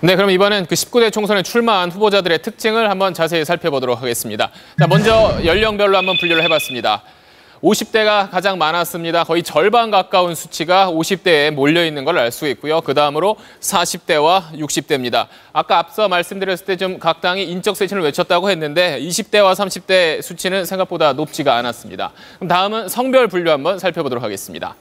네, 그럼 이번엔 그 19대 총선에 출마한 후보자들의 특징을 한번 자세히 살펴보도록 하겠습니다. 자, 먼저 연령별로 한번 분류를 해봤습니다. 50대가 가장 많았습니다. 거의 절반 가까운 수치가 50대에 몰려있는 걸 알 수 있고요. 그 다음으로 40대와 60대입니다. 아까 앞서 말씀드렸을 때 좀 각 당이 인적 쇄신을 외쳤다고 했는데 20대와 30대 수치는 생각보다 높지가 않았습니다. 그럼 다음은 성별 분류 한번 살펴보도록 하겠습니다.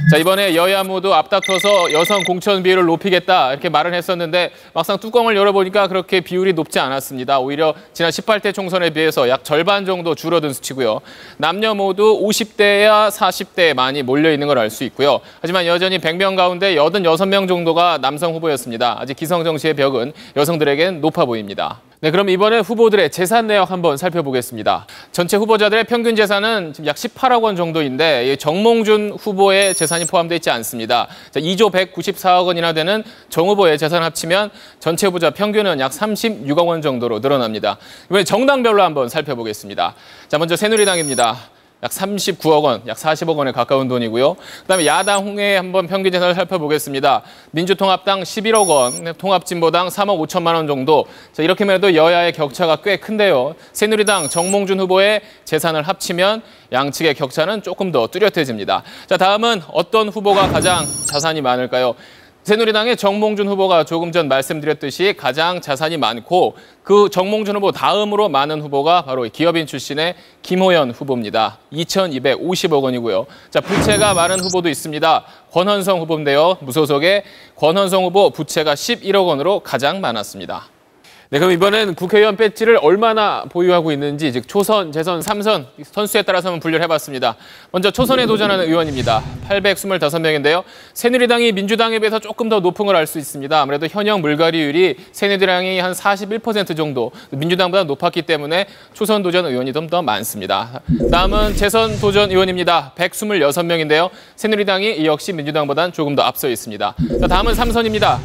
자, 이번에 여야 모두 앞다퉈서 여성 공천 비율을 높이겠다 이렇게 말을 했었는데 막상 뚜껑을 열어보니까 그렇게 비율이 높지 않았습니다. 오히려 지난 18대 총선에 비해서 약 절반 정도 줄어든 수치고요. 남녀 모두 50대야 40대에 많이 몰려있는 걸 알 수 있고요. 하지만 여전히 100명 가운데 86명 정도가 남성 후보였습니다. 아직 기성 정치의 벽은 여성들에겐 높아 보입니다. 네, 그럼 이번에 후보들의 재산 내역 한번 살펴보겠습니다. 전체 후보자들의 평균 재산은 지금 약 18억 원 정도인데 정몽준 후보의 재산이 포함되어 있지 않습니다. 자, 2조 194억 원이나 되는 정 후보의 재산 합치면 전체 후보자 평균은 약 36억 원 정도로 늘어납니다. 이번에 정당별로 한번 살펴보겠습니다. 자, 먼저 새누리당입니다. 약 39억 원, 약 40억 원에 가까운 돈이고요. 그다음에 야당의 한번 평균 재산을 살펴보겠습니다. 민주통합당 11억 원, 통합진보당 3억 5천만 원 정도. 자, 이렇게만 해도 여야의 격차가 꽤 큰데요. 새누리당 정몽준 후보의 재산을 합치면 양측의 격차는 조금 더 뚜렷해집니다. 자, 다음은 어떤 후보가 가장 자산이 많을까요? 새누리당의 정몽준 후보가 조금 전 말씀드렸듯이 가장 자산이 많고 그 정몽준 후보 다음으로 많은 후보가 바로 기업인 출신의 김호연 후보입니다. 2,250억 원이고요. 자, 부채가 많은 후보도 있습니다. 권헌성 후보인데요. 무소속의 권헌성 후보 부채가 11억 원으로 가장 많았습니다. 네, 그럼 이번엔 국회의원 배지를 얼마나 보유하고 있는지, 즉 초선, 재선, 3선 선수에 따라서 한번 분류를 해봤습니다. 먼저 초선에 도전하는 의원입니다. 825명인데요. 새누리당이 민주당에 비해서 조금 더 높은 걸 알 수 있습니다. 아무래도 현역 물갈이율이 새누리당이 한 41% 정도, 민주당보다 높았기 때문에 초선 도전 의원이 좀 더 많습니다. 다음은 재선 도전 의원입니다. 126명인데요. 새누리당이 이 역시 민주당보다는 조금 더 앞서 있습니다. 자, 다음은 3선입니다.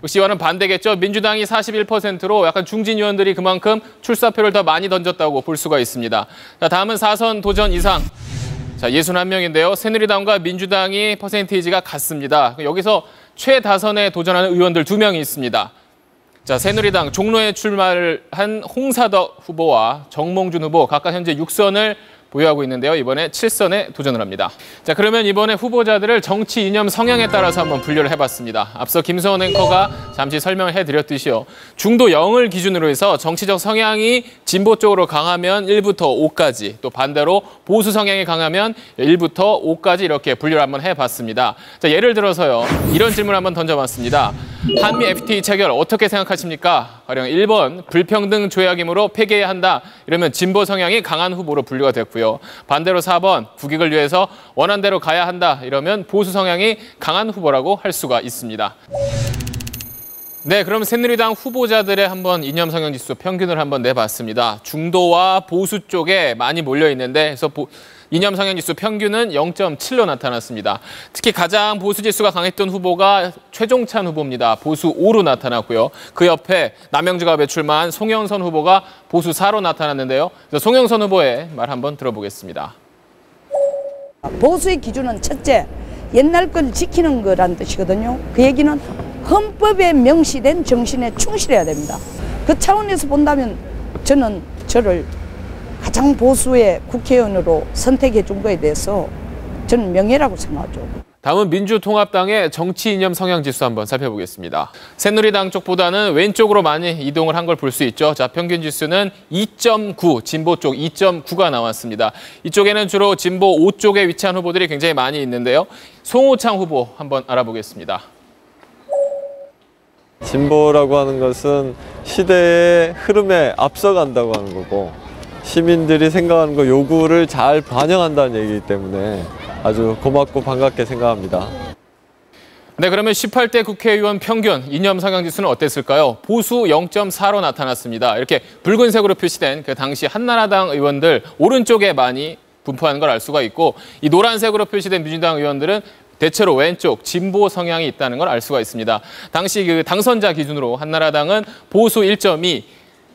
역시 이와는 반대겠죠. 민주당이 41%로 약간 중진 의원들이 그만큼 출사표를 더 많이 던졌다고 볼 수가 있습니다. 자, 다음은 4선 도전 이상. 자, 61명인데요. 새누리당과 민주당이 퍼센테이지가 같습니다. 여기서 최다선에 도전하는 의원들 2명이 있습니다. 자, 새누리당 종로에 출마를 한 홍사덕 후보와 정몽준 후보 각각 현재 6선을 보유하고 있는데요. 이번에 7선에 도전을 합니다. 자, 그러면 이번에 후보자들을 정치 이념 성향에 따라서 한번 분류를 해봤습니다. 앞서 김서원 앵커가 잠시 설명을 해드렸듯이요. 중도 0을 기준으로 해서 정치적 성향이 진보 쪽으로 강하면 1부터 5까지, 또 반대로 보수 성향이 강하면 1부터 5까지 이렇게 분류를 한번 해봤습니다. 자, 예를 들어서요. 이런 질문을 한번 던져봤습니다. 한미 FTA 체결 어떻게 생각하십니까? 가령 1번 불평등 조약이므로 폐기해야 한다. 이러면 진보 성향이 강한 후보로 분류가 됐고요. 반대로 4번 국익을 위해서 원한대로 가야 한다. 이러면 보수 성향이 강한 후보라고 할 수가 있습니다. 네, 그럼 새누리당 후보자들의 한번 이념 성향 지수 평균을 한번 내봤습니다. 중도와 보수 쪽에 많이 몰려 있는데 그래서 이념 성향 지수 평균은 0.7로 나타났습니다. 특히 가장 보수 지수가 강했던 후보가 최종찬 후보입니다. 보수 5로 나타났고요. 그 옆에 남영주갑에 출마한 송영선 후보가 보수 4로 나타났는데요. 그래서 송영선 후보의 말 한번 들어보겠습니다. 보수의 기준은 첫째, 옛날 걸 지키는 거란 뜻이거든요. 그 얘기는 헌법에 명시된 정신에 충실해야 됩니다. 그 차원에서 본다면 저는 저를 가장 보수의 국회의원으로 선택해 준 거에 대해서 저는 명예라고 생각하죠. 다음은 민주통합당의 정치 이념 성향 지수 한번 살펴보겠습니다. 새누리당 쪽보다는 왼쪽으로 많이 이동을 한 걸 볼 수 있죠. 자, 평균 지수는 2.9, 진보 쪽 2.9가 나왔습니다. 이쪽에는 주로 진보 5쪽에 위치한 후보들이 굉장히 많이 있는데요. 송호창 후보 한번 알아보겠습니다. 진보라고 하는 것은 시대의 흐름에 앞서간다고 하는 거고 시민들이 생각하는 거 요구를 잘 반영한다는 얘기이기 때문에 아주 고맙고 반갑게 생각합니다. 네, 그러면 18대 국회의원 평균 이념 성향 지수는 어땠을까요? 보수 0.4로 나타났습니다. 이렇게 붉은색으로 표시된 그 당시 한나라당 의원들 오른쪽에 많이 분포하는 걸 알 수가 있고 이 노란색으로 표시된 민주당 의원들은 대체로 왼쪽 진보 성향이 있다는 걸 알 수가 있습니다. 당시 그 당선자 기준으로 한나라당은 보수 1.2,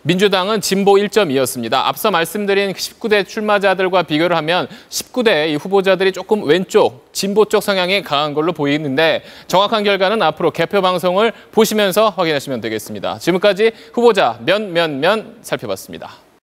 민주당은 진보 1.2였습니다. 앞서 말씀드린 19대 출마자들과 비교를 하면 19대 이 후보자들이 조금 왼쪽, 진보 쪽 성향이 강한 걸로 보이는데 정확한 결과는 앞으로 개표 방송을 보시면서 확인하시면 되겠습니다. 지금까지 후보자 면 살펴봤습니다.